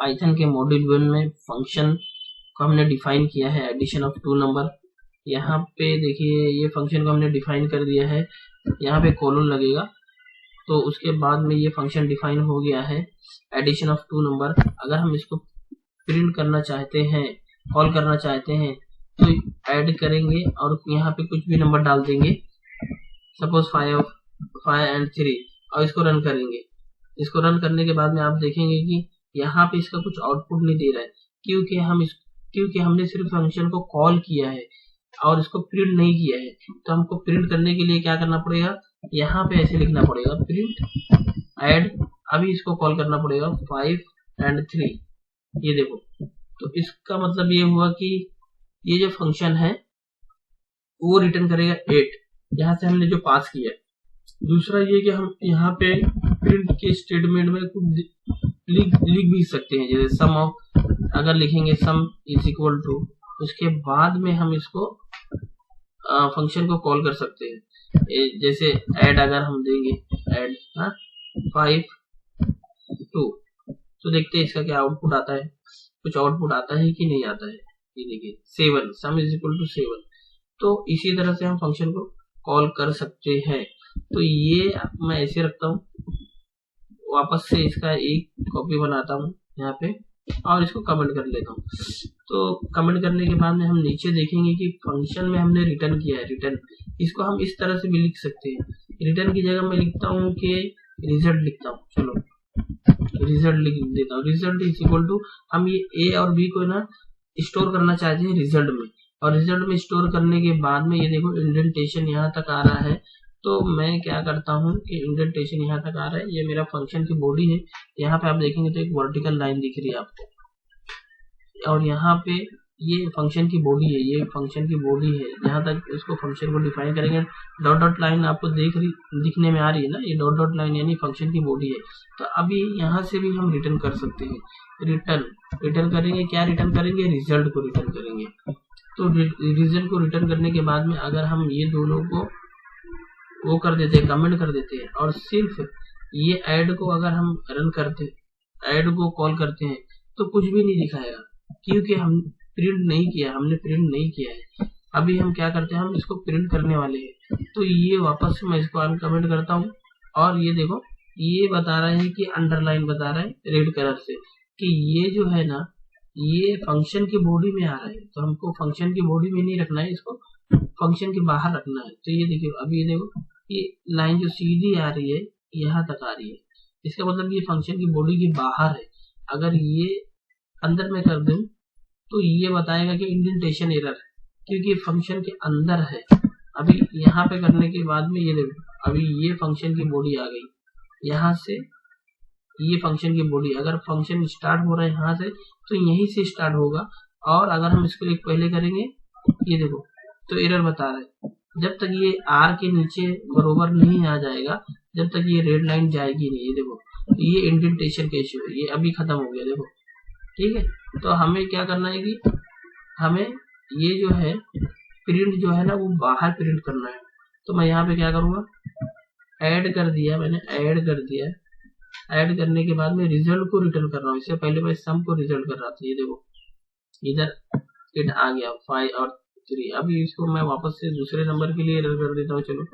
Python के module 1 में function को हमने डिफाइन किया है, एडिशन ऑफ 2 नंबर। यहाँ पे देखिए ये फंक्शन को हमने डिफाइन कर दिया है, यहाँ पे कोलन लगेगा, तो उसके बाद में ये फंक्शन डिफाइन हो गया है एडिशन ऑफ 2 नंबर। अगर हम इसको प्रिंट करना चाहते हैं, कॉल करना चाहते हैं, तो ऐड करेंगे और यहाँ पे कुछ भी नंबर डाल देंगे, सपोज 5 एंड 3, और इसको रन करेंगे। इसको रन करने के बाद में आप देखेंगे कि यहाँ पे इसका कुछ आउटपुट नहीं दे रहा है, क्योंकि हमने सिर्फ फंक्शन को कॉल किया है और इसको प्रिंट नहीं किया है। तो हमको प्रिंट करने के लिए क्या करना पड़ेगा, यहाँ पे ऐसे लिखना पड़ेगा, प्रिंट ऐड। अभी इसको कॉल करना पड़ेगा 5 एंड 3, ये देखो। तो इसका मतलब ये हुआ कि ये जो फंक्शन है वो रिटर्न करेगा 8, यहाँ से हमने जो पास किया। दूसरा ये कि हम यहाँ पे प्रिंट के स्टेटमेंट में कुछ लिख भी सकते हैं, जैसे सम ऑफ, अगर लिखेंगे सम इज इक्वल टू, उसके बाद में हम इसको फंक्शन को कॉल कर सकते हैं। जैसे ऐड अगर हम देंगे, ऐड 5 2, तो देखते हैं इसका क्या आउटपुट आता है, कुछ आउटपुट आता है कि नहीं आता है। ये देखिए 7, सम इज इक्वल टू 7। तो इसी तरह से हम फंक्शन को कॉल कर सकते हैं। तो ये मैं ऐसे रखता हूँ, वापस से इसका एक कॉपी बनाता हूँ यहाँ पे और इसको कमेंट कर लेता हूँ। तो कमेंट करने के बाद में हम नीचे देखेंगे कि फंक्शन में हमने रिटर्न किया है, रिटर्न। इसको हम इस तरह से भी लिख सकते हैं, रिटर्न की जगह मैं लिखता हूँ कि रिजल्ट लिखता हूँ, चलो रिजल्ट लिख देता हूँ। रिजल्ट इज इक्वल टू, हम ये ए और बी को ना स्टोर करना चाहते हैं रिजल्ट में, और रिजल्ट में स्टोर करने के बाद में ये देखो इंडेंटेशन यहाँ तक आ रहा है। तो मैं क्या करता हूँ कि इंडेंटेशन यहाँ तक आ रहा है, ये मेरा फंक्शन की बॉडी है। यहाँ पे आप देखेंगे तो एक वर्टिकल लाइन दिख रही है आपको, और यहाँ पे ये फंक्शन की बॉडी है, ये फंक्शन की बॉडी है। यहाँ तक इसको फंक्शन को डिफाइन करेंगे, डॉट डॉट लाइन आपको दिखने में आ रही है ना, ये डॉट डॉट लाइन यानी फंक्शन की बॉडी है। तो अभी यहाँ से भी हम रिटर्न कर सकते हैं, रिटर्न करेंगे, क्या रिटर्न करेंगे, रिजल्ट को रिटर्न करेंगे। तो रिजल्ट को रिटर्न करने के बाद में अगर हम ये दोनों को वो कर देते हैं, कमेंट कर देते हैं, और सिर्फ ये ऐड को अगर हम रन करते, ऐड को कॉल करते हैं, तो कुछ भी नहीं दिखाएगा, क्योंकि हम प्रिंट नहीं किया, हमने प्रिंट नहीं किया है। अभी हम क्या करते हैं, हम इसको प्रिंट करने वाले हैं। तो ये वापस से मैं इसको अनकमेंट करता हूँ, और ये देखो ये बता रहा है कि अंडरलाइन बता रहा है रेड कलर से कि ये जो है ना, ये फंक्शन की बॉडी में आ रहा है। तो हमको फंक्शन की बॉडी में नहीं रखना है, इसको फंक्शन के बाहर रखना है। तो ये देखिए, अभी ये देखो ये लाइन जो सीधी आ रही है यहाँ तक आ रही है, इसका मतलब ये फंक्शन की बॉडी के बाहर है। अगर ये अंदर में कर दूं तो ये बताएगा कि इंडेंटेशन एरर, क्योंकि फंक्शन के अंदर है। अभी यहाँ पे करने के बाद में ये देखो, अभी ये फंक्शन की बॉडी आ गई, यहाँ से ये फंक्शन की बॉडी, अगर फंक्शन स्टार्ट हो रहा है यहाँ से, तो यहीं से स्टार्ट होगा। और अगर हम इसको एक पहले करेंगे, ये देखो तो एरर बता रहा है, जब तक ये आर के नीचे बरोबर नहीं आ जाएगा, जब तक ये रेड लाइन जाएगी नहीं। ये देखो ये इंडेंटेशन का इश्यू है, ये अभी खत्म हो गया, देखो ठीक है। तो हमें क्या करना है कि हमें ये जो है प्रिंट जो है ना, वो बाहर प्रिंट करना है। तो मैं यहाँ पे क्या करूँगा, ऐड कर दिया, मैंने ऐड कर दिया। ऐड करने के बाद में रिजल्ट को रिटर्न कर रहा हूँ, इससे पहले मैं सम को रिजल्ट कर रहा था। ये देखो इधर इट आ गया 5 और 3। अभी इसको मैं वापस से दूसरे नंबर के लिए रन कर देता हूँ। चलो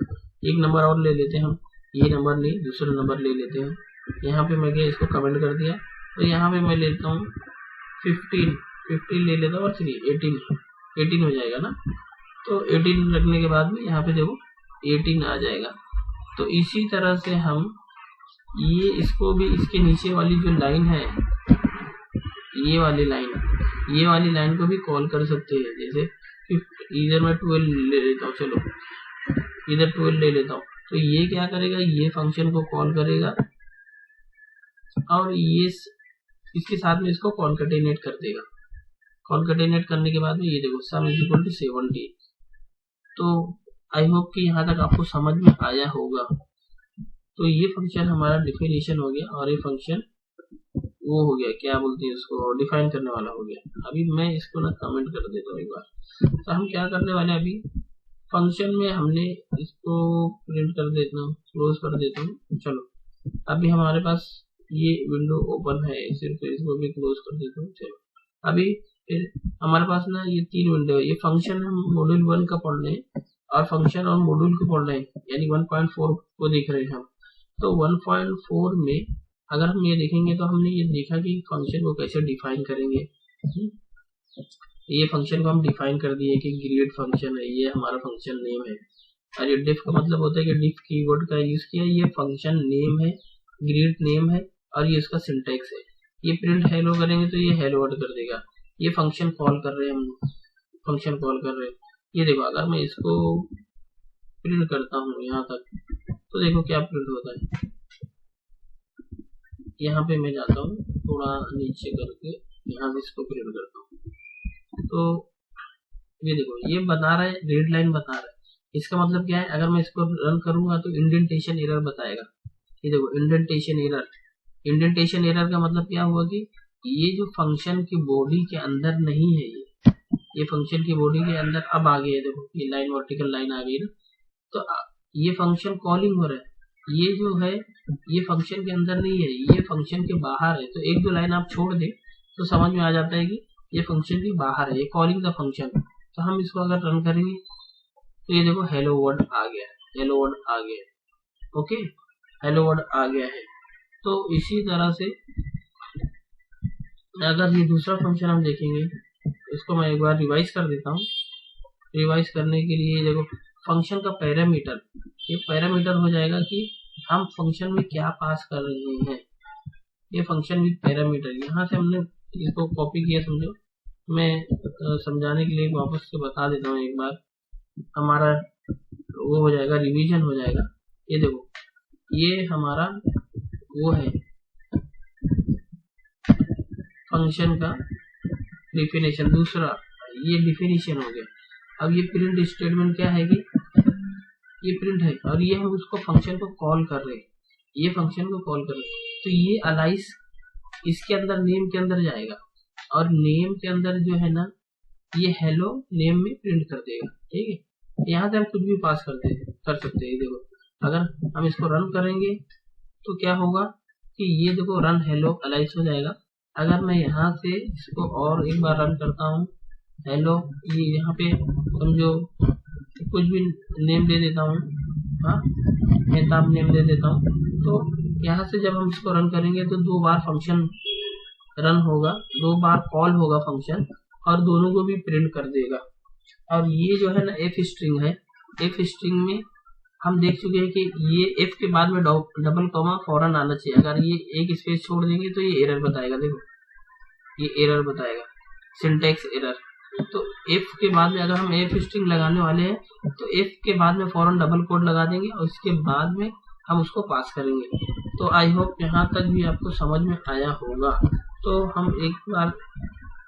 एक नंबर और ले लेते हैं हम, ये नंबर नहीं दूसरा नंबर ले लेते हैं। यहाँ पे मैं इसको कमेंट कर दिया, तो यहाँ पे मैं लेता हूँ 15 ले लेता हूँ, और 3 18 हो जाएगा ना। तो 18 रखने के बाद में यहाँ पे देखो 18 आ जाएगा। तो इसी तरह से हम ये इसको भी, इसके नीचे वाली जो लाइन है, ये वाली लाइन को भी कॉल कर सकते हैं। जैसे इधर मैं 12 ले लेता हूँ, चलो इधर 12 ले लेता हूँ। तो ये क्या करेगा, ये फंक्शन को कॉल करेगा और ये इसके साथ में इसको कॉन्केटेनेट कर देगा। कॉन्केटेनेट करने के बाद में ये देखो सम इज इक्वल टू 70। तो आई होप कि यहाँ तक आपको समझ में आया होगा। तो ये फंक्शन हमारा डिफिनेशन हो गया, और ये फंक्शन वो हो गया, क्या बोलते हैं उसको, डिफाइन करने वाला हो गया। अभी मैं इसको ना कमेंट कर देता हूँ एक बार। तो हम क्या करने वाले हैं, अभी फंक्शन में हमने इसको प्रिंट कर देता हूँ, क्लोज कर देता हूँ। चलो अभी हमारे पास ये विंडो ओपन है, सिर्फ इसको भी क्लोज कर देता हूँ। चलो अभी फिर हमारे पास ना ये 3 विंडो है। ये फंक्शन हम मॉड्यूल 1 का पढ़ रहे हैं और फंक्शन और मॉड्यूल को पढ़ रहे हैं, यानी 1.4 को देख रहे हैं हम। तो 1.4 में अगर हम ये देखेंगे तो हमने ये देखा कि फंक्शन को कैसे डिफाइन करेंगे। ये फंक्शन को हम डिफाइन कर दिए कि ग्रीड फंक्शन है, ये हमारा फंक्शन नेम है। और ये डिफ का मतलब होता है कि डिफ कीवर्ड का यूज किया, ये फंक्शन नेम है, ग्रीड नेम है और ये इसका सिंटैक्स है। ये प्रिंट हेलो करेंगे तो ये हेलो वर्ड कर देगा। ये फंक्शन कॉल कर रहे हैं हम, फंक्शन कॉल कर रहे हैं। ये देखो अगर मैं इसको प्रिंट करता हूँ यहाँ तक तो देखो क्या प्रिंट होता है। यहाँ पे मैं जाता हूँ थोड़ा नीचे करके, यहाँ से इसको प्रिंट करता हूँ तो ये देखो ये बता रहा है, रेड लाइन बता रहा है। इसका मतलब क्या है, अगर मैं इसको रन करूंगा तो इंडेंटेशन एरर बताएगा। ये देखो इंडेंटेशन एरर, इंडेंटेशन एरर का मतलब क्या हुआ कि ये जो फंक्शन की बॉडी के अंदर नहीं है, ये फंक्शन की बॉडी के अंदर अब आ गया है। देखो ये लाइन वर्टिकल लाइन आ गई ना, तो ये फंक्शन कॉलिंग हो रहा है। ये जो है ये फंक्शन के अंदर नहीं है, ये फंक्शन के बाहर है। तो एक दो लाइन आप छोड़ दे तो समझ में आ जाता है कि ये फंक्शन के बाहर है, ये कॉलिंग का फंक्शन। तो हम इसको अगर रन करेंगे तो ये देखो हेलो वर्ड आ गया, हेलो वर्ड आ गया। ओके, हेलो वर्ड आ गया है। तो इसी तरह से अगर ये दूसरा फंक्शन हम देखेंगे, इसको मैं एक बार रिवाइज कर देता हूँ। रिवाइज करने के लिए देखो फंक्शन का पैरामीटर, ये पैरामीटर हो जाएगा कि हम फंक्शन में क्या पास कर रहे हैं। ये फंक्शन विद पैरामीटर, यहाँ से हमने इसको कॉपी किया समझो। मैं समझाने के लिए वापस से बता देता हूँ एक बार, हमारा वो हो जाएगा, रिवीजन हो जाएगा। ये देखो ये हमारा वो है फंक्शन का डिफिनेशन, दूसरा ये डिफिनेशन हो गया। अब ये प्रिंट स्टेटमेंट क्या है कि ये प्रिंट है और ये हम उसको फंक्शन को कॉल कर रहे हैं, ये फंक्शन को कॉल कर रहे हैं। तो ये अलाइस इसके अंदर नेम के अंदर जाएगा और नेम के अंदर जो है ना ये हेलो नेम में प्रिंट कर देगा। ठीक है, यहाँ से हम कुछ भी पास कर सकते हैं। देखो अगर हम इसको रन करेंगे तो क्या होगा कि ये देखो रन हेलो अलाइस हो जाएगा। अगर मैं यहाँ से इसको और एक बार रन करता हूँ, हेलो, ये यहाँ पे समझो कुछ भी नेम दे देता हूँ, हाँ मेहताब नेम दे देता हूँ। तो यहाँ से जब हम इसको रन करेंगे तो 2 बार फंक्शन रन होगा, 2 बार कॉल होगा फंक्शन और दोनों को भी प्रिंट कर देगा। और ये जो है ना एफ स्ट्रिंग है, एफ स्ट्रिंग में हम देख चुके हैं कि ये एफ के बाद में डबल कॉमा फौरन आना चाहिए। अगर ये एक स्पेस छोड़ देंगे तो ये एरर बताएगा। देखो ये एरर बताएगा, सिंटैक्स एरर। तो एफ के बाद में अगर हम एफ स्ट्रिंग लगाने वाले हैं तो एफ के बाद में फौरन डबल कोड लगा देंगे और इसके बाद में हम उसको पास करेंगे। तो आई होप यहाँ तक भी आपको समझ में आया होगा। तो हम एक बार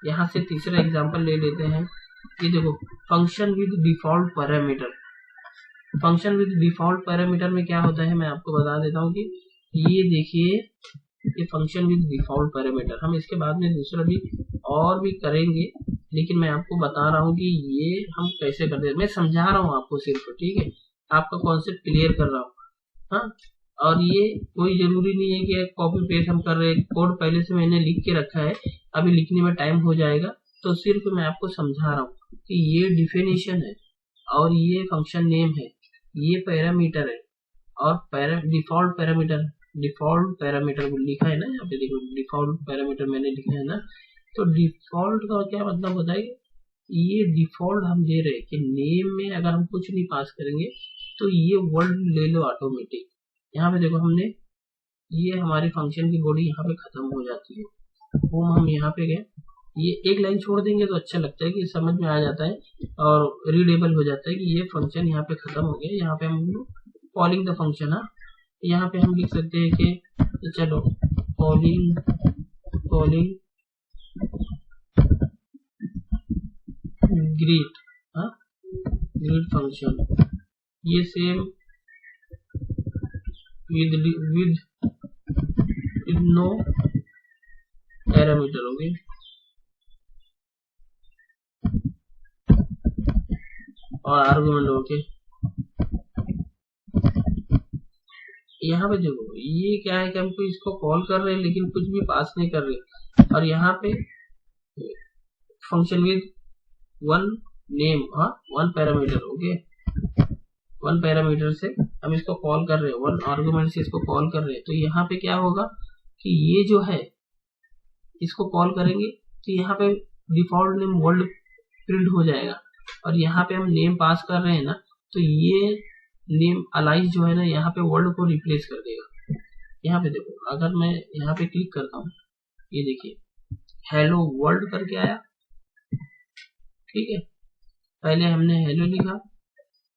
यहाँ से तीसरा एग्जांपल ले लेते हैं। ये देखो function with default parameter, function with default parameter में क्या होता है मैं आपको बता देता हूँ कि ये देखिए ये फंक्शन विद डिफॉल्ट पैरामीटर, हम इसके बाद में दूसरा भी और भी करेंगे, लेकिन मैं आपको बता रहा हूँ कि ये हम कैसे करते हैं। मैं समझा रहा हूँ आपको सिर्फ, ठीक है, आपका कॉन्सेप्ट क्लियर कर रहा हूँ। हाँ, और ये कोई जरूरी नहीं है कि कॉपी पेस्ट हम कर रहे हैं, कोड पहले से मैंने लिख के रखा है, अभी लिखने में टाइम हो जाएगा। तो सिर्फ मैं आपको समझा रहा हूँ कि ये डिफिनेशन है और ये फंक्शन नेम है, ये पैरामीटर है और डिफॉल्ट पैरामीटर लिखा है ना यहाँ पे, देखो डिफॉल्ट पैरामीटर मैंने लिखा है ना। तो डिफॉल्ट का क्या मतलब होता है, ये डिफॉल्ट हम दे रहे हैं कि नेम में अगर हम कुछ नहीं पास करेंगे तो ये वर्ड ले लो ऑटोमेटिक। यहाँ पे देखो हमने ये हमारी फंक्शन की बॉडी यहाँ पे खत्म हो जाती है। वो हम यहाँ पे गए, ये एक लाइन छोड़ देंगे तो अच्छा लगता है कि समझ में आ जाता है और रीडेबल हो जाता है कि ये फंक्शन यहाँ पे खत्म हो गया। यहाँ पे हम कॉलिंग द फंक्शन है, यहाँ पे हम लिख सकते हैं कि चलो कॉलिंग ग्रीट, हाँ ग्रीट फंक्शन, ये सेम विद नो पैरामीटर हो गए और आर्गुमेंट ओके। यहाँ पे देखो ये क्या है कि हमको इसको कॉल कर रहे हैं लेकिन कुछ भी पास नहीं कर रहे, और यहाँ पे function with one name one parameter, okay, one parameter से हम इसको कॉल कर रहे हैं, वन आर्गुमेंट से इसको कॉल कर रहे हैं। तो यहाँ पे क्या होगा कि ये जो है इसको कॉल करेंगे तो यहाँ पे डिफॉल्ट नेम वर्ल्ड प्रिंट हो जाएगा, और यहाँ पे हम नेम पास कर रहे हैं ना, तो ये नेम अलाइज जो है ना यहाँ पे वर्ल्ड को रिप्लेस कर देगा। यहाँ पे देखो अगर मैं यहाँ पे क्लिक करता हूँ, ये देखिए हेलो वर्ल्ड करके आया, ठीक है, पहले हमने हेलो लिखा,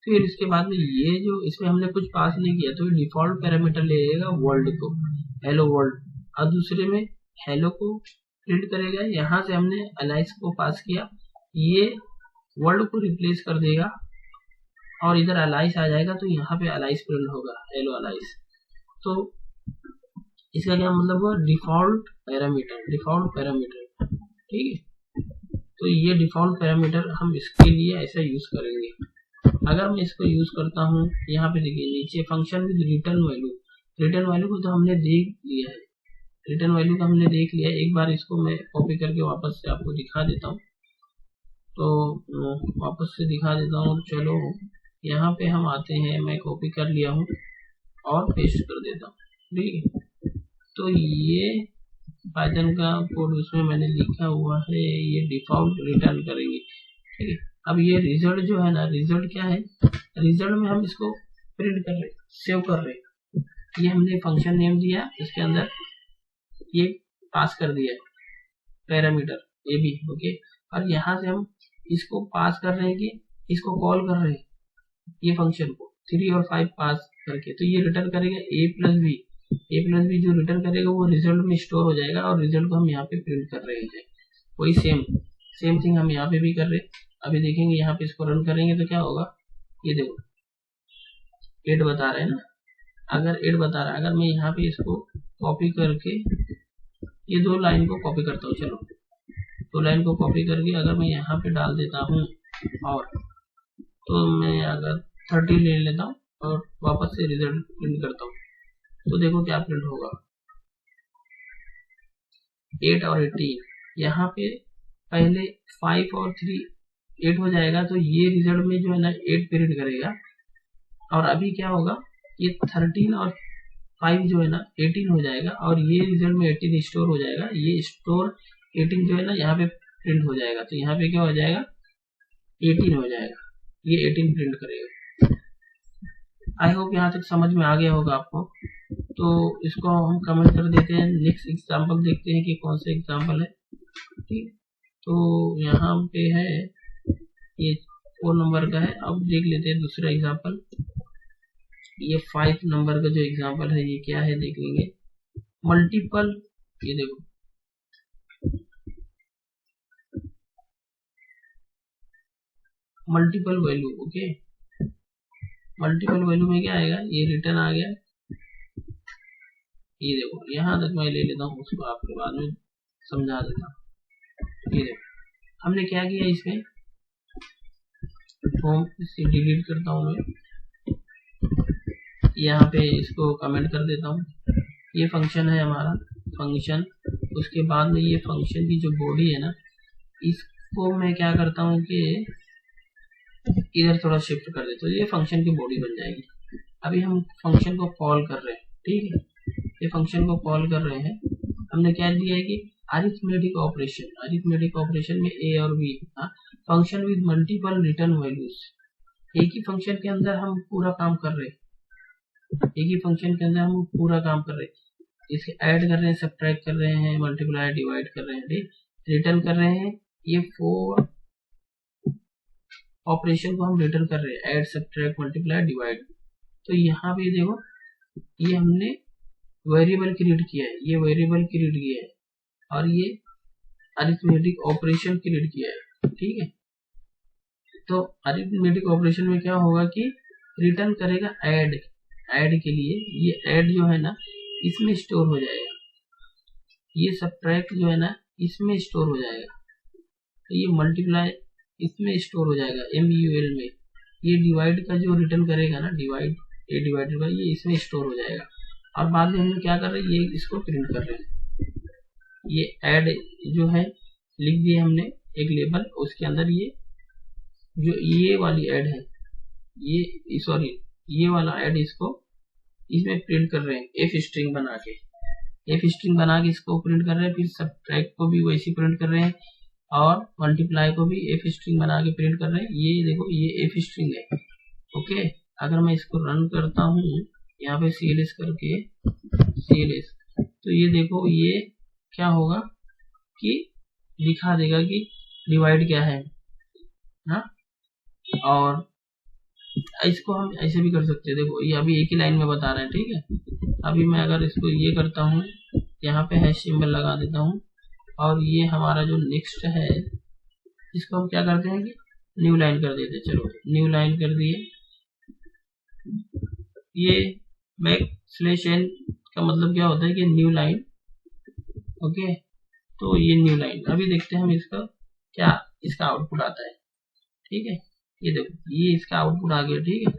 फिर इसके बाद में ये जो इसमें हमने कुछ पास नहीं किया तो डिफॉल्ट पैरामीटर ले लेगा वर्ल्ड को, हेलो वर्ल्ड, और दूसरे में हेलो को प्रिंट करेगा। यहाँ से हमने अलाइस को पास किया, ये वर्ल्ड को रिप्लेस कर देगा और इधर अलाइस आ जाएगा, तो यहाँ पे अलाइस प्रिंट होगा, हेलो अलाइस। तो इसका क्या मतलब हुआ, डिफॉल्ट पैरामीटर, ठीक है। तो ये डिफॉल्ट पैरामीटर हम इसके लिए ऐसा यूज करेंगे। अगर मैं इसको यूज करता हूँ, यहाँ पे देखिए नीचे फंक्शन विद रिटर्न वैल्यू को तो हमने देख लिया है, रिटर्न वैल्यू का हमने देख लिया। एक बार इसको मैं कॉपी करके वापस से आपको दिखा देता हूँ, तो वापस से दिखा देता हूँ। चलो यहाँ पे हम आते हैं, मैं कॉपी कर लिया हूँ और पेस्ट कर देता हूँ, ठीक है। तो ये पाइथन का कोड उसमें मैंने लिखा हुआ है, ये डिफॉल्ट रिटर्न करेंगे, ठीक है। अब ये रिजल्ट जो है ना, रिजल्ट क्या है, रिजल्ट में हम इसको प्रिंट कर रहे, सेव कर रहे, ये हमने फंक्शन नेम दिया, इसके अंदर ये पास कर दिया पैरामीटर ए बी, ओके, और यहाँ से हम इसको पास कर रहे हैं कि इसको कॉल कर रहे हैं ये फंक्शन को 3 और 5 पास करके, तो ये रिटर्न करेगा ए प्लस बी जो रिटर्न करेगा वो रिजल्ट में स्टोर हो जाएगा, और रिजल्ट को हम यहाँ पे प्रिंट कर रहे हैं। वही सेम थिंग हम यहाँ पे भी कर रहे हैं। अभी देखेंगे यहाँ पे इसको रन करेंगे तो क्या होगा, ये देखो 8 बता रहे हैं ना, अगर 8 बता रहा है, अगर मैं यहाँ पे इसको कॉपी करके ये 2 लाइन को कॉपी करता हूँ, चलो 2 लाइन को कॉपी करके अगर मैं यहाँ पे डाल देता हूँ, और तो मैं अगर 30 ले लेता हूँ और वापस से रिजल्ट प्रिंट करता हूँ, तो देखो क्या प्रिंट होगा, 8 और 18। यहाँ पे पहले 5 और 3 8 हो जाएगा, तो ये रिजल्ट में जो है ना 8 प्रिंट करेगा, और अभी क्या होगा, ये 13 और 5 जो है ना 18 हो जाएगा, और ये रिजल्ट में 18 स्टोर हो जाएगा, ये स्टोर 18 जो है ना यहाँ पे प्रिंट हो जाएगा, तो यहाँ पे क्या हो जाएगा 18 हो जाएगा, ये 18 प्रिंट करेगा। आई होप यहाँ तक समझ में आ गया होगा आपको। तो इसको हम कमेंट कर देते हैं, नेक्स्ट एग्जांपल देखते हैं कि कौन सा एग्जांपल है, ठीक। तो यहाँ पे है ये 4 नंबर का है, अब देख लेते हैं दूसरा एग्जांपल। ये 5 नंबर का जो एग्जांपल है ये क्या है देख लेंगे, मल्टीपल, ये देखो multiple value, okay, multiple value में क्या आएगा, ये रिटर्न आ गया, ये देखो यहाँ तक मैं ले लेता हूँ, उसको आपके बाद में समझा देता हूँ। ये देखो हमने क्या किया, इसमें होम से डिलीट करता हूँ मैं, यहाँ पे इसको कमेंट कर देता हूँ। ये फंक्शन है हमारा फंक्शन, उसके बाद में ये फंक्शन की जो बॉडी है ना, इसको मैं क्या करता हूँ कि इधर थोड़ा शिफ्ट कर देता हूँ, ये फंक्शन की बॉडी बन जाएगी। अभी हम फंक्शन को कॉल कर रहे हैं, ठीक है, ये फंक्शन को कॉल कर रहे हैं, हमने क्या दिया है कि अरिथमेटिक ऑपरेशन में ए और B, function with multiple return values, एक ही फंक्शन के अंदर हम पूरा काम कर रहे हैं, इसे ऐड कर रहे हैं, सब्ट्रैक्ट कर रहे हैं, मल्टीप्लाई डिवाइड कर रहे हैं, रिटर्न कर रहे हैं, ये 4 ऑपरेशन को हम रिटर्न कर रहे हैं, ऐड सब्ट्रैक्ट मल्टीप्लाई डिवाइड। तो यहाँ पे देखो ये हमने वेरिएबल क्रिएट किया है, और ये अरिथमेटिक ऑपरेशन क्रिएट किया है, ठीक है। तो अरिथमेटिक ऑपरेशन में क्या होगा कि रिटर्न करेगा ऐड के लिए, ये ऐड जो है ना इसमें स्टोर हो जाएगा, ये सब्ट्रैक्ट जो है ना इसमें स्टोर हो जाएगा, तो ये मल्टीप्लाई इसमें स्टोर हो जाएगा MUL में, ये डिवाइड का जो रिटर्न करेगा ना, डिवाइड ये डिवाइडेड बाय ये इसमें स्टोर हो जाएगा। और बाद में हम क्या कर रहे हैं, ये इसको प्रिंट कर रहे हैं। ये ऐड जो है लिख दिए हमने एक लेबल, उसके अंदर ये जो ये वाली ऐड है, ये सॉरी ये वाला ऐड इसको इसमें प्रिंट कर रहे हैं एफ स्ट्रिंग बना के, एफ स्ट्रिंग बना के इसको प्रिंट कर रहे हैं। फिर सब्ट्रैक्ट को भी वैसे प्रिंट कर रहे हैं और मल्टीप्लाई को भी एफ स्ट्रिंग बना के प्रिंट कर रहे हैं। ये देखो ये एफ स्ट्रिंग है। ओके, अगर मैं इसको रन करता हूँ यहाँ पे CLS करके CLS, तो ये देखो ये क्या होगा कि दिखा देगा कि डिवाइड क्या है ना। और इसको हम ऐसे भी कर सकते हैं, देखो ये अभी एक ही लाइन में बता रहे हैं, ठीक है। अभी मैं अगर इसको ये करता हूँ, यहाँ पे हैश सिंबल लगा देता हूँ, और ये हमारा जो नेक्स्ट है इसको हम क्या करते हैं कि न्यू लाइन कर देते हैं। चलो न्यू लाइन कर दिए। ये बैकस्लैश n का मतलब क्या होता है कि न्यू लाइन। ओके, तो ये न्यू लाइन, अभी देखते हैं हम इसका क्या इसका आउटपुट आता है, ठीक है। ये देखो ये इसका आउटपुट आ गया, ठीक है।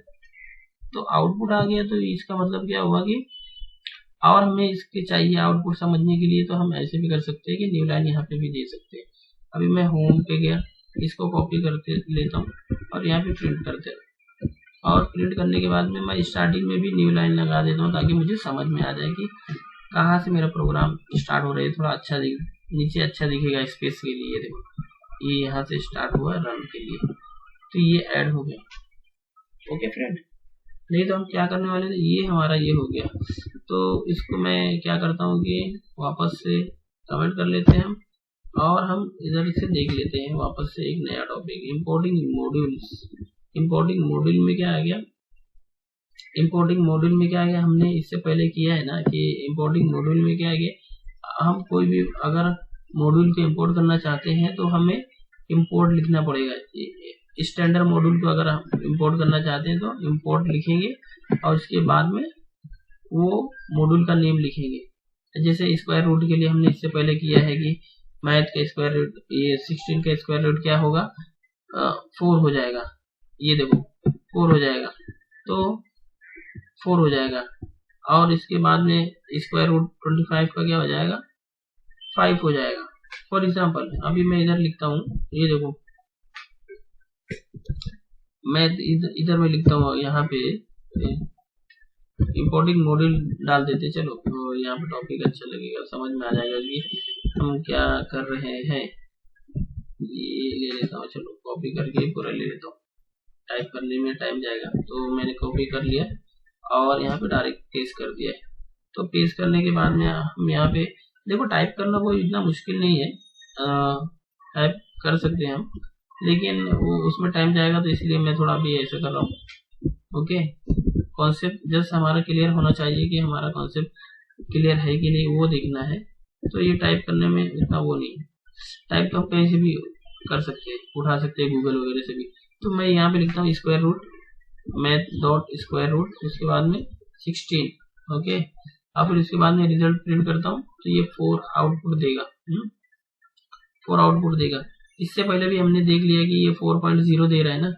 तो आउटपुट आ गया तो इसका मतलब क्या हुआ कि और हमें इसके चाहिए आउटपुट समझने के लिए, तो हम ऐसे भी कर सकते हैं कि न्यू लाइन यहाँ पे भी दे सकते हैं। अभी मैं होम पे गया, इसको कॉपी करके लेता हूँ और यहाँ पे प्रिंट करते हैं, और प्रिंट करने के बाद में मैं स्टार्टिंग में भी न्यू लाइन लगा देता हूँ ताकि मुझे समझ में आ जाए कि कहाँ से मेरा प्रोग्राम स्टार्ट हो रहा है। थोड़ा अच्छा नीचे अच्छा दिखेगा स्पेस के लिए। देखो ये यहाँ से स्टार्ट हुआ रन के लिए, तो ये ऐड हो गया। ओके फ्रेंड, नहीं तो हम क्या करने वाले थे, ये हमारा ये हो गया। तो इसको मैं क्या करता हूँ कि वापस से कमेंट कर लेते हैं हम, और हम इधर से देख लेते हैं वापस से एक नया topic, importing modules. Importing module में क्या आ गया, इंपोर्टिंग मॉड्यूल में क्या आ गया, हमने इससे पहले किया है ना कि इंपोर्टिंग मॉड्यूल में क्या आ गया, हम कोई भी अगर मॉड्यूल को इंपोर्ट करना चाहते हैं तो हमें इंपोर्ट लिखना पड़ेगा। स्टैंडर्ड मॉड्यूल को अगर हम इंपोर्ट करना चाहते हैं तो इंपोर्ट लिखेंगे, और उसके बाद में वो मॉड्यूल का नेम लिखेंगे। जैसे स्क्वायर रूट के लिए हमने इससे पहले किया है कि मैथ का स्क्वायर रूट, ये 16 का स्क्वायर रूट क्या होगा, 4 हो जाएगा। ये देखो 4 हो जाएगा, तो 4 हो जाएगा। और इसके बाद में स्क्वायर रूट 25 का क्या हो जाएगा, 5 हो जाएगा। फॉर एग्जाम्पल अभी मैं इधर लिखता हूँ, ये देखो मैं इधर में लिखता हूँ, यहाँ पे इंपोर्टिंग मॉड्यूल डाल देते। चलो तो यहाँ पे टॉपिक अच्छा लगेगा, समझ में आ जाएगा कि हम क्या कर रहे हैं। ये ले लेता हूँ, चलो कॉपी करके पूरा ले लेता हूँ, टाइप करने में टाइम जाएगा। तो मैंने कॉपी कर लिया और यहाँ पे डायरेक्ट पेस्ट कर दिया है। तो पेस्ट करने के बाद में हम यहाँ पे देखो, टाइप करना कोई इतना मुश्किल नहीं है, टाइप कर सकते हैं हम, लेकिन वो उसमें टाइम जाएगा, तो इसलिए मैं थोड़ा भी ऐसा कर रहा हूँ। ओके, कॉन्सेप्ट जस्ट हमारा क्लियर होना चाहिए कि हमारा कॉन्सेप्ट क्लियर है कि नहीं, वो देखना है। तो ये टाइप करने में इतना वो नहीं है, टाइप तो हम कहीं से भी कर सकते हैं, उठा सकते हैं गूगल वगैरह से भी। तो मैं यहाँ पे लिखता हूँ square root math dot square root, उसके बाद में 16। ओके, और फिर उसके बाद में रिजल्ट प्रिंट करता हूँ, तो ये 4 आउटपुट देगा, 4 आउटपुट देगा। इससे पहले भी हमने देख लिया कि ये 4.0 दे रहा है ना,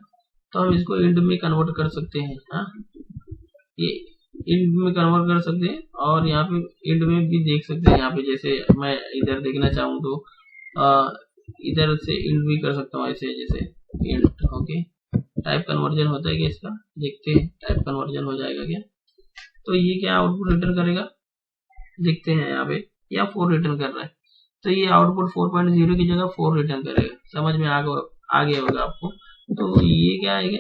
तो हम इसको इंट में कन्वर्ट कर सकते हैं। हाँ, ये इंट में कन्वर्ट कर सकते हैं, और यहाँ पे इंट में भी देख सकते हैं। यहाँ पे जैसे मैं इधर देखना चाहूँ तो इधर से इंट भी कर सकता हूँ, ऐसे जैसे इंट। ओके, टाइप कन्वर्जन होता है क्या इसका, देखते हैं टाइप कन्वर्जन हो जाएगा क्या। तो ये क्या आउटपुट रिटर्न करेगा, देखते हैं यहाँ पे, या 4 रिटर्न कर रहा है। तो ये आउटपुट 4.0 की जगह 4 रिटर्न करेगा। समझ में आ गया होगा आपको। तो ये क्या है,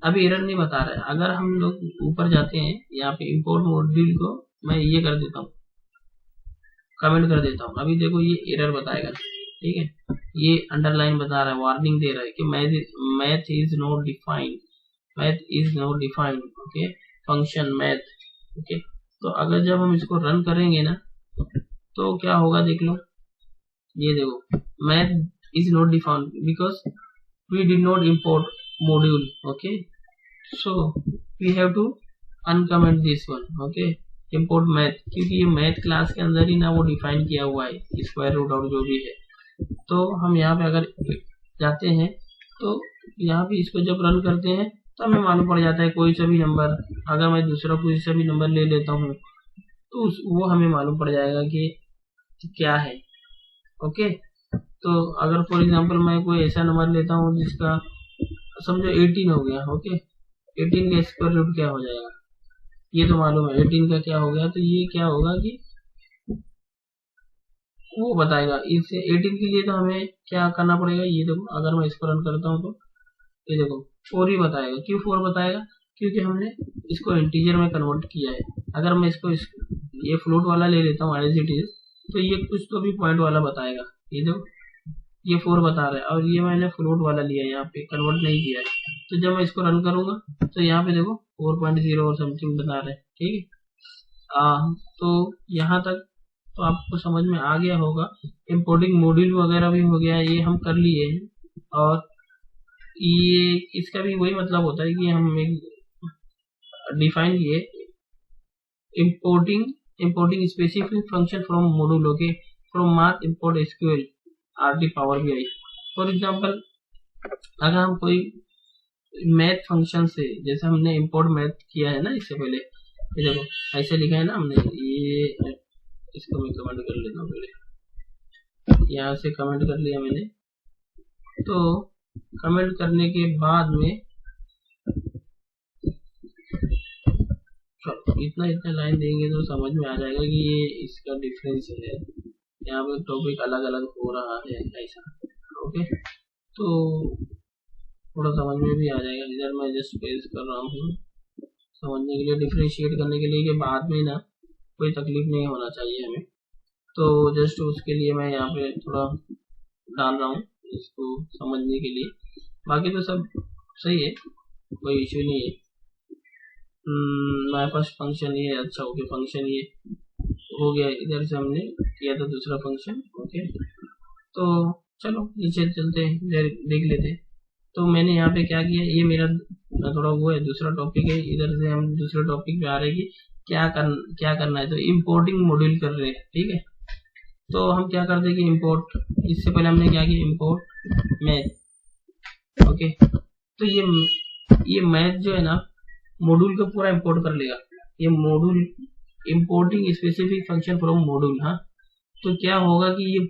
अभी एरर नहीं बता रहा है। अगर हम लोग ऊपर जाते हैं, यहाँ पे इंपोर्ट मॉड्यूल को मैं ये कर देता हूँ, कमेंट कर देता हूँ। अभी देखो ये एरर बताएगा, ठीक है। ये अंडरलाइन बता रहा है, वार्निंग दे रहा है कि math is not defined, math is not defined. Okay, function math. Okay, तो अगर जब हम इसको रन करेंगे ना, तो क्या होगा देख लो। ये देखो math is not defined because we did not import module. Okay, so we have to uncomment this one. Okay, import math, क्योंकि ये मैथ क्लास के अंदर ही ना वो डिफाइन किया हुआ है स्क्वायर रूट और जो भी है। तो हम यहाँ पे अगर जाते हैं, तो यहाँ पे इसको जब रन करते हैं तो हमें मालूम पड़ जाता है कोई सा भी नंबर, अगर मैं दूसरा कोई सा भी नंबर ले लेता हूँ, तो वो हमें मालूम पड़ जाएगा कि क्या है। ओके, तो अगर फॉर एग्जांपल मैं कोई ऐसा नंबर लेता हूँ जिसका समझो 18 हो गया। ओके, 18 का स्क्वायर रूट क्या हो जाएगा, ये तो मालूम है 18 का क्या हो गया, तो ये क्या होगा कि वो बताएगा। इस 18 के लिए तो हमें क्या करना पड़ेगा, ये देखो अगर मैं इसको रन करता हूँ तो ये देखो 4 ही बताएगा। क्यों 4 बताएगा, क्योंकि हमने इसको इंटीजर में कन्वर्ट किया है। अगर मैं इसको ये फ्लोट वाला ले लेता हूँ एज इट इज, तो ये कुछ तो भी पॉइंट वाला बताएगा। ये देखो ये 4 बता रहा है, और ये मैंने फ्लोट वाला लिया है, यहाँ पे कन्वर्ट नहीं किया है। तो जब मैं इसको रन करूंगा तो यहाँ पे देखो 4.0 और समथिंग बता रहे हैं। ठीक है, तो यहाँ तक तो आपको समझ में आ गया होगा। इंपोर्टिंग मॉड्यूल वगैरह भी हो गया, ये हम कर लिए हैं। और ये इसका भी वही मतलब होता है कि हम एक डिफाइन किए importing specific function from module, okay, from math import SQL RT Power BI। For example अगर हम कोई मैथ फंक्शन से, जैसे हमने इंपोर्ट मैथ किया है ना इससे पहले, ये देखो ऐसे लिखा है ना हमने, ये इसको मैं कमेंट कर लेता हूँ पहले, यहाँ से कमेंट कर लिया मैंने। तो कमेंट करने के बाद में इतना लाइन देंगे तो समझ में आ जाएगा कि ये इसका डिफरेंस है, यहाँ पे टॉपिक अलग अलग हो रहा है ऐसा। ओके, तो थोड़ा समझ में भी आ जाएगा। इधर मैं जस्ट पेस्ट कर रहा हूँ समझने के लिए, डिफरेंशिएट करने के लिए, कि बाद में ना कोई तकलीफ नहीं होना चाहिए हमें। तो जस्ट उसके लिए मैं यहाँ पे थोड़ा डाल रहा हूँ इसको समझने के लिए। बाकी तो सब सही है, कोई इश्यू नहीं है। हमारे पास फंक्शन ये अच्छा हो गया, फंक्शन ये हो गया, इधर से हमने किया था दूसरा फंक्शन। ओके, तो चलो नीचे चलते हैं, देख लेते हैं। तो मैंने यहाँ पे क्या किया, ये मेरा थोड़ा वो है दूसरा टॉपिक है, इधर से हम दूसरे टॉपिक पे आ रहे हैं कि क्या करना है। तो इम्पोर्टिंग मॉड्यूल कर रहे हैं। ठीक है, तो हम क्या करते हैं कि इम्पोर्ट, इससे पहले हमने क्या किया, इम्पोर्ट मैथ। ओके, तो ये मैथ जो है ना मॉड्यूल को पूरा इंपोर्ट कर लेगा। ये module importing specific function from module. हाँ, तो क्या होगा कि ये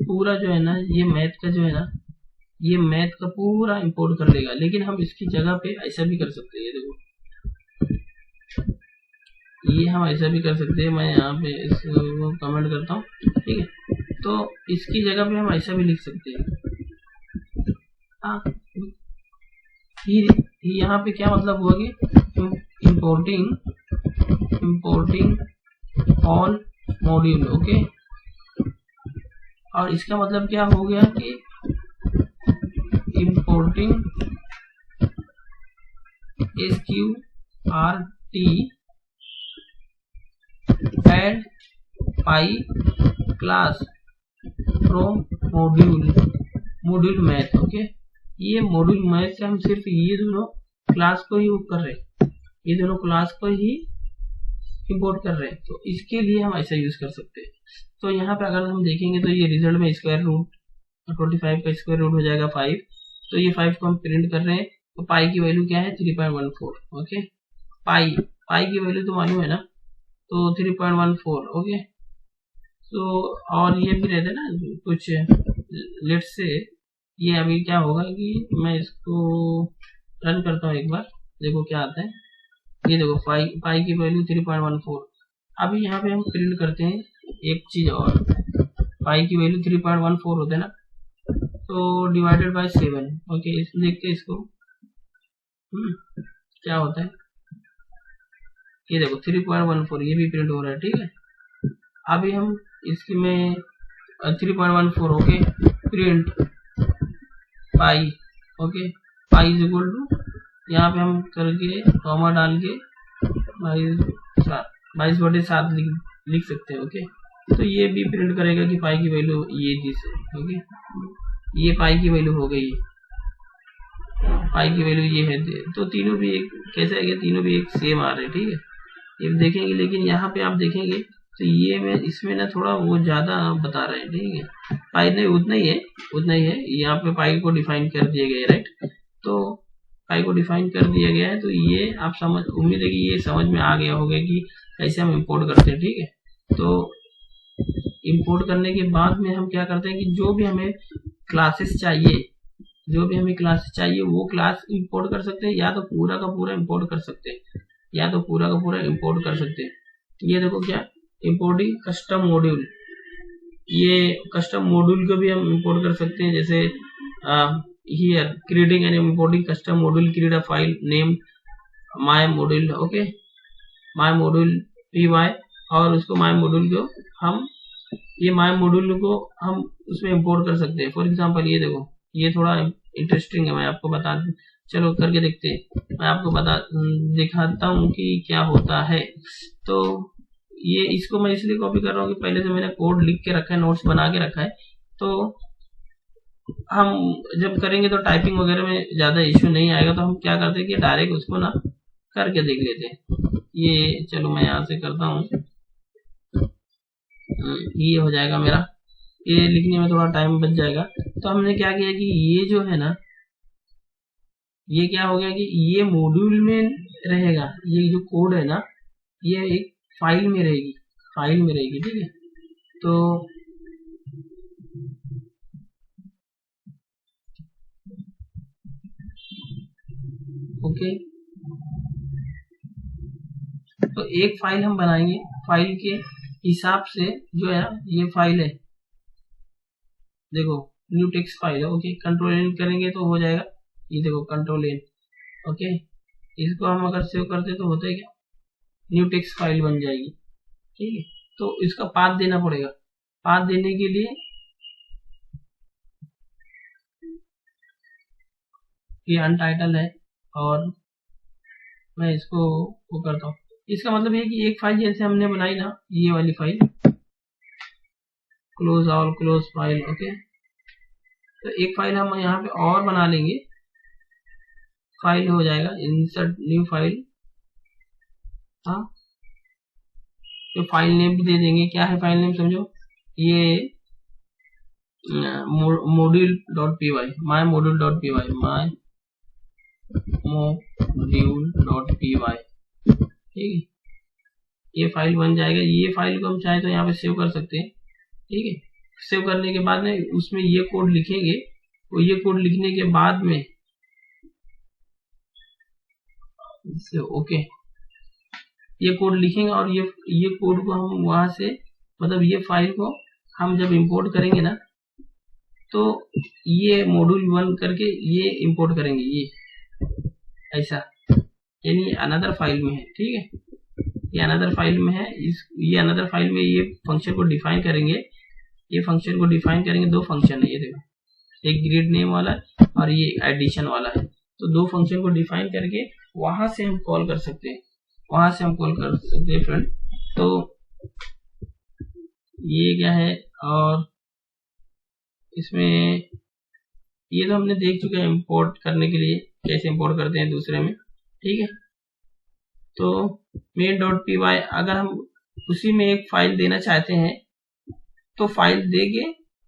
पूरा जो है ना, ये मैथ का जो है ना, ये मैथ का पूरा इंपोर्ट कर लेगा। लेकिन हम इसकी जगह पे ऐसा भी कर सकते हैं, देखो ये हम ऐसा भी कर सकते हैं। मैं यहाँ पे इसको कमेंट करता हूँ। ठीक है, तो इसकी जगह पे हम ऐसा भी लिख सकते हैं। हाँ, यहाँ पे क्या मतलब हुआ कि इंपोर्टिंग ऑल मॉड्यूल। ओके, और इसका मतलब क्या हो गया कि importing SQRT and pi class from module math. Okay, ये मॉड्यूल मैथ से हम सिर्फ ये दोनों क्लास को ही कर रहे हैं, ये दोनों क्लास को ही इंपोर्ट कर रहे हैं। तो इसके लिए हम ऐसा यूज कर सकते हैं। तो यहाँ पे अगर हम देखेंगे तो ये रिजल्ट में स्क्वायर रूट 25 का स्क्वायर रूट हो जाएगा 5। तो ये 5 को हम प्रिंट कर रहे हैं। तो पाई की वैल्यू क्या है, 3.14। ओके, पाई की वैल्यू तो मालूम है ना, तो 3.14। ओके, तो और ये भी रहता है ना कुछ, लेट्स से ये अभी क्या होगा कि मैं इसको रन करता हूँ एक बार, देखो क्या आता है। ये देखो पाई की वैल्यू 3.14। अभी यहाँ पे हम प्रिंट करते हैं एक चीज और, पाई की वैल्यू 3.14 होता है ना, तो डिवाइडेड बाय 7। ओके, देखते हैं इसको क्या होता है। ये देखो 3.14, ये भी प्रिंट हो रहा है। ठीक है, अभी हम इसकी में 3.14 okay, print pi. Okay, pi is equal to, यहाँ पे हम करके कॉमा डाल के 22/7 लिख सकते हैं। ओके, तो ये भी प्रिंट करेगा कि पाई की वैल्यू ये दिस है। ओके, ये पाई की वैल्यू हो गई, पाई की वैल्यू ये है। तो तीनों भी एक कैसे आ गया, तीनों भी एक सेम आ रहे हैं। ठीक है, ये देखेंगे, लेकिन यहाँ पे आप देखेंगे तो ये में इसमें ना थोड़ा वो ज्यादा बता रहे हैं। ठीक है, पाई नहीं, उतना ही है। यहाँ पे पाई को डिफाइन कर दिया गया है, राइट। तो पाई को डिफाइन कर दिया गया है, तो ये आप उम्मीद है कि ये समझ में आ गया होगा कि कैसे हम इंपोर्ट करते हैं। ठीक है, तो इंपोर्ट करने के बाद में हम क्या करते हैं कि जो भी हमें क्लासेस चाहिए, वो क्लास इंपोर्ट कर सकते हैं, या तो पूरा का पूरा इंपोर्ट कर सकते हैं, ये देखो क्या इंपोर्टिंग कस्टम मॉड्यूल, ये कस्टम मॉड्यूल को भी हम इंपोर्ट कर सकते हैं। जैसे here creating and importing custom module, create a file name my module, okay, my module py, और उसको माय मॉड्यूल को हम उसमें इंपोर्ट कर सकते हैं। फॉर एग्जांपल ये देखो, ये थोड़ा इंटरेस्टिंग है, मैं आपको बता चलो करके देखते हैं, मैं आपको दिखाता हूँ कि क्या होता है। तो ये इसको मैं इसलिए कॉपी कर रहा हूँ कि पहले से मैंने कोड लिख के रखा है, नोट्स बना के रखा है, तो हम जब करेंगे तो टाइपिंग वगैरह में ज्यादा इश्यू नहीं आएगा। तो हम क्या करते हैं कि डायरेक्ट उसको ना करके देख लेते हैं। ये चलो मैं यहाँ से करता हूँ, ये हो जाएगा मेरा, ये लिखने में थोड़ा टाइम बच जाएगा। तो हमने क्या किया कि ये जो है ना, ये क्या हो गया कि ये मॉड्यूल में रहेगा, ये जो कोड है ना ये एक फाइल में रहेगी, ठीक है। तो ओके, तो एक फाइल हम बनाएंगे, फाइल के हिसाब से जो है ये फाइल है, देखो न्यू टेक्स्ट फाइल है, ओके, कंट्रोल एन करेंगे तो हो जाएगा, ये देखो कंट्रोल एन, ओके। इसको हम अगर सेव करते तो होता है क्या, न्यू टेक्स्ट फाइल बन जाएगी, ठीक है। तो इसका पाथ देना पड़ेगा, पाथ देने के लिए ये अनटाइटल है, और मैं इसको वो करता हूँ। इसका मतलब ये कि एक फाइल जैसे हमने बनाई ना, ये वाली file, close all close file, okay. तो एक फाइल हम यहाँ पे और बना लेंगे, फाइल हो जाएगा इंसर्ट न्यू फाइल, हाँ, तो फाइल नेम भी दे देंगे। क्या है फाइल नेम समझो, ये module.py, my module.py, ठीक है, ये फाइल बन जाएगा। ये फाइल को हम चाहे तो यहाँ पे सेव कर सकते हैं, ठीक है। सेव करने के बाद में उसमें ये कोड लिखेंगे, तो ये कोड लिखने के बाद में ओके, ये कोड लिखेंगे, और ये कोड को हम वहां से, मतलब ये फाइल को हम जब इंपोर्ट करेंगे ना, तो ये मॉड्यूल 1 करके ये इंपोर्ट करेंगे, ये ऐसा, यानी अनदर फाइल में है, ठीक है, ये अनदर फाइल में है। ये अनदर फाइल में ये फंक्शन को डिफाइन करेंगे, दो फंक्शन है, ये देखो, एक ग्रेड नेम वाला और ये एडिशन वाला है। तो दो फंक्शन को डिफाइन करके वहां से हम कॉल कर सकते हैं, फ्रेंड। तो ये क्या है, और इसमें ये तो हमने देख चुके हैं इंपोर्ट करने के लिए कैसे इंपोर्ट करते हैं दूसरे में, ठीक है। तो main.py, अगर हम उसी में एक फाइल देना चाहते हैं तो फाइल देके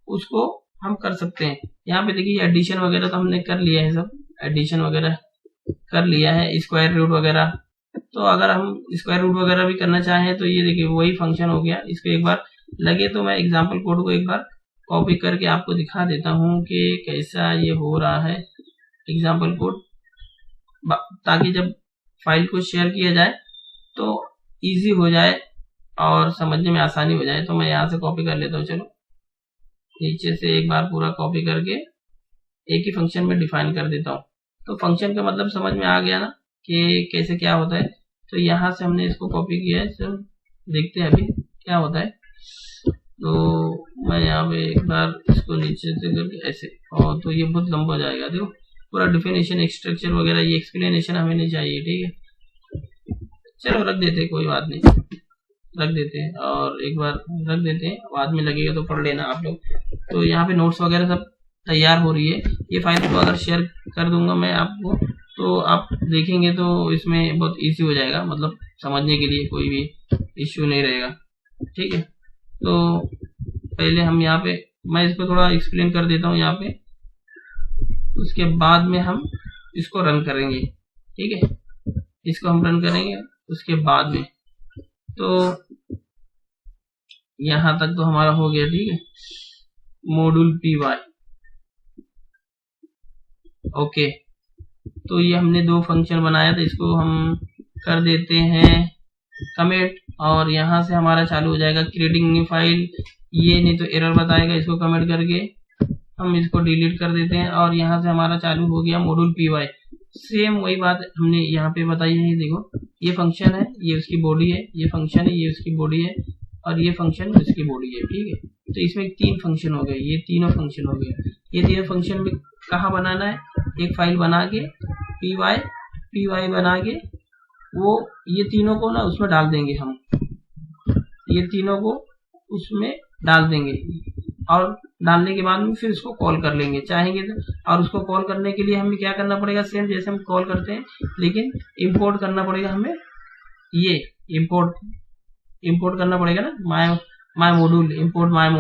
उसको हम कर सकते हैं। यहाँ पे देखिए एडिशन वगैरह तो हमने कर लिया है, सब एडिशन वगैरह कर लिया है, स्क्वायर रूट वगैरह। तो अगर हम स्क्वायर रूट वगैरह भी करना चाहें तो ये देखिए वही फंक्शन हो गया। इसको एक बार लगे तो मैं एग्जाम्पल कोड को एक बार कॉपी करके आपको दिखा देता हूँ कि कैसा ये हो रहा है एग्जाम्पल कोड, ताकि जब फाइल को शेयर किया जाए तो इजी हो जाए और समझने में आसानी हो जाए। तो मैं यहाँ से कॉपी कर लेता हूँ, चलो नीचे से एक बार पूरा कॉपी करके एक ही फंक्शन में डिफाइन कर देता हूँ। तो फंक्शन का मतलब समझ में आ गया ना कि कैसे क्या होता है। तो यहाँ से हमने इसको कॉपी किया है, चलो देखते हैं अभी क्या होता है। तो मैं यहाँ पे एक बार इसको नीचे से करके ऐसे, और तो ये बहुत लंबा हो जाएगा, देखो पूरा डिफिनेशन स्ट्रक्चर वगैरह ये एक्सप्लेनेशन हमें नहीं चाहिए, ठीक है। चलो रख देते हैं, कोई बात नहीं, रख देते हैं और एक बार रख देते हैं, बाद में लगेगा तो पढ़ लेना आप लोग। तो यहाँ पे नोट्स वगैरह सब तैयार हो रही है। ये फाइल को अगर शेयर कर दूंगा मैं आपको तो आप देखेंगे तो इसमें बहुत इजी हो जाएगा, मतलब समझने के लिए कोई भी इश्यू नहीं रहेगा, ठीक है। तो पहले हम यहाँ पे, मैं इसको थोड़ा एक्सप्लेन कर देता हूँ यहाँ पे, उसके बाद में हम इसको रन करेंगे, ठीक है। इसको हम रन करेंगे उसके बाद में। तो यहां तक तो हमारा हो गया, ठीक है, मॉड्यूल py। ओके, तो ये हमने दो फंक्शन बनाया था, इसको हम कर देते हैं कमिट, और यहाँ से हमारा चालू हो जाएगा क्रिएटिंग न्यू फाइल। ये नहीं तो एरर बताएगा, इसको कमिट करके हम इसको डिलीट कर देते हैं, और यहाँ से हमारा चालू हो गया मॉड्यूल py। सेम वही बात हमने यहाँ पे बताई है। देखो, ये फंक्शन है, ये उसकी बॉडी है, ये फंक्शन है, ये उसकी बॉडी है, और ये फंक्शन उसकी बॉडी है, ठीक है। तो इसमें 3 फंक्शन हो गए, ये तीनों फंक्शन हो गए। ये तीनों फंक्शन में कहाँ बनाना है, एक फाइल बना के py बना के वो ये तीनों को ना उसमें डाल देंगे हम, ये तीनों को उसमें डाल देंगे, और डालने के बाद में फिर उसको कॉल कर लेंगे चाहेंगे तो। और उसको कॉल करने के लिए हमें क्या करना पड़ेगा, सेम जैसे हम कॉल करते हैं, लेकिन इंपोर्ट करना पड़ेगा हमें, ये इंपोर्ट करना पड़ेगा ना, my module, import my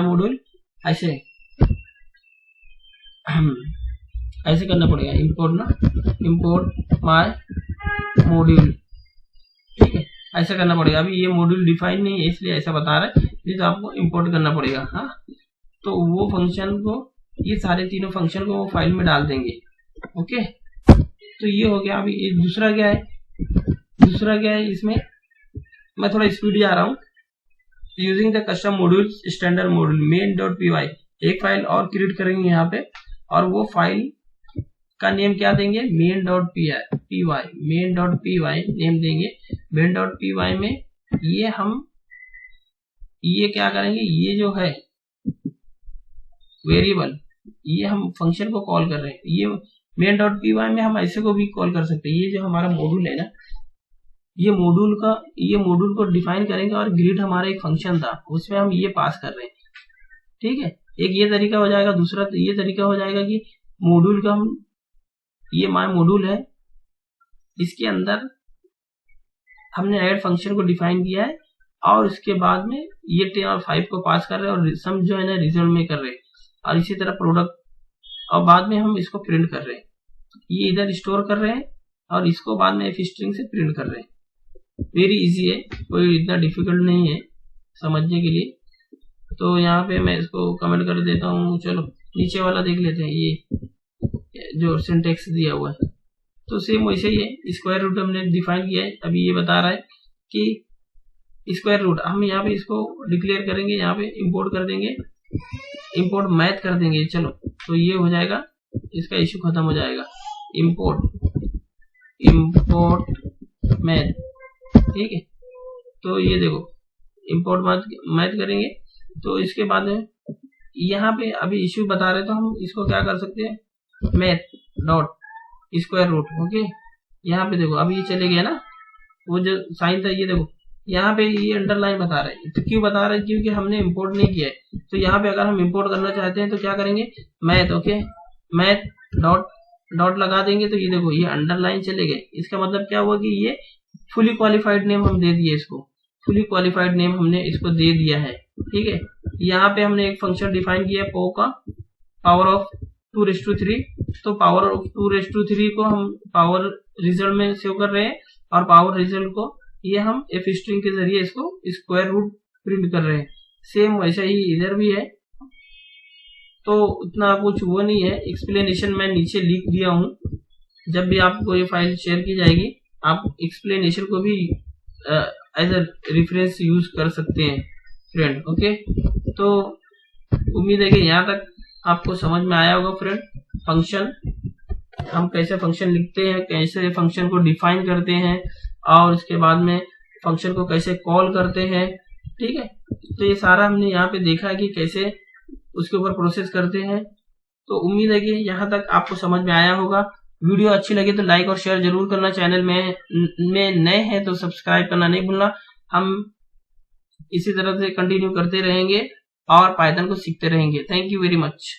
module, ऐसे करना पड़ेगा, इंपोर्ट माय मॉड्यूल, ठीक है, ऐसा करना पड़ेगा। अभी ये मॉड्यूल डिफाइन नहीं है इसलिए ऐसा बता रहा है, तो आपको इंपोर्ट करना पड़ेगा। हाँ, तो वो फंक्शन को, ये सारे तीनों फंक्शन को वो फाइल में डाल देंगे। ओके, तो ये हो गया। अभी ये दूसरा क्या है, इसमें मैं थोड़ा स्पीड जा रहा हूँ। Using the custom module standard module main.py, एक फाइल और क्रिएट करेंगे यहाँ पे, और वो फाइल का नेम क्या देंगे, main.py नेम देंगे। main.py में ये क्या करेंगे, ये जो है वेरिएबल, ये हम फंक्शन को कॉल कर रहे हैं। ये main.py में हम ऐसे को भी कॉल कर सकते हैं। ये जो हमारा मॉड्यूल है ना, ये मॉड्यूल को डिफाइन करेंगे, और ग्रिड हमारा एक फंक्शन था, उसमें हम ये पास कर रहे हैं, ठीक है। एक ये तरीका हो जाएगा। दूसरा तो ये तरीका हो जाएगा कि मॉड्यूल का हम, ये माय मॉड्यूल है, इसके अंदर हमने ऐड फंक्शन को डिफाइन किया है, और उसके बाद में ये 10 और 5 को पास कर रहे हैं, और सम जो है ना रिजल्ट में कर रहे हैं, और इसी तरह प्रोडक्ट, और बाद में हम इसको प्रिंट कर रहे हैं। ये इधर स्टोर कर रहे हैं, और इसको बाद में स्ट्रिंग से प्रिंट कर रहे हैं। वेरी इजी है, कोई इतना डिफिकल्ट नहीं है समझने के लिए। तो यहाँ पे मैं इसको कमेंट कर देता हूँ। चलो नीचे वाला देख लेते हैं, ये जो सिंटेक्स दिया हुआ है, तो सेम वैसे ही है। स्क्वायर रूट हमने डिफाइन किया है। अभी ये बता रहा है कि स्क्वायर रूट हम यहाँ पे इसको डिक्लेयर करेंगे, यहाँ पे इंपोर्ट कर देंगे, इंपोर्ट मैथ कर देंगे। चलो, तो ये हो जाएगा, इसका इश्यू खत्म हो जाएगा। इंपोर्ट मैथ, ठीक है। तो ये देखो, इंपोर्ट मैथ करेंगे, तो इसके बाद में यहाँ पे अभी इश्यू बता रहे, तो हम इसको क्या कर सकते हैं, math dot square root. Okay, यहाँ पे देखो, अभी ये चले गया ना, वो जो साइन था, ये देखो यहाँ पे ये अंडरलाइन बता रहा है। तो क्यों बता रहा है, क्योंकि हमने इंपोर्ट नहीं किया है। तो यहाँ पे अगर हम इंपोर्ट करना चाहते हैं तो क्या करेंगे, मैथ, ओके, मैथ डॉट लगा देंगे, तो ये देखो ये अंडरलाइन चले गए। इसका मतलब क्या हुआ कि ये फुली क्वालिफाइड नेम हम दे दिए, इसको फुली क्वालिफाइड नेम हमने इसको दे दिया है, ठीक है। यहाँ पे हमने एक फंक्शन डिफाइन किया है, पो का पावर ऑफ 2⁻3। तो पावर ऑफ 2⁻3 को हम पावर रिजल्ट में सेव कर रहे हैं, और पावर रिजल्ट को ये हम एफ स्ट्रिंग के जरिए इसको स्क्वायर रूट प्रिंट कर रहे हैं। सेम वैसा ही इधर भी है। तो उतना कुछ वो नहीं है, एक्सप्लेनेशन मैं नीचे लिख दिया हूँ। जब भी आपको ये फाइल शेयर की जाएगी, आप एक्सप्लेनेशन को भी एज अ रेफरेंस यूज कर सकते हैं फ्रेंड। ओके, तो उम्मीद है कि यहाँ तक आपको समझ में आया होगा फ्रेंड। फंक्शन, हम कैसे फंक्शन लिखते हैं, कैसे फंक्शन को डिफाइन करते हैं, और उसके बाद में फंक्शन को कैसे कॉल करते हैं, ठीक है। तो ये सारा हमने यहाँ पे देखा है कि कैसे उसके ऊपर प्रोसेस करते हैं। तो उम्मीद है कि यहाँ तक आपको समझ में आया होगा। वीडियो अच्छी लगे तो लाइक और शेयर जरूर करना। चैनल में नए हैं तो सब्सक्राइब करना नहीं भूलना। हम इसी तरह से कंटिन्यू करते रहेंगे और पाइथन को सीखते रहेंगे। Thank you very much.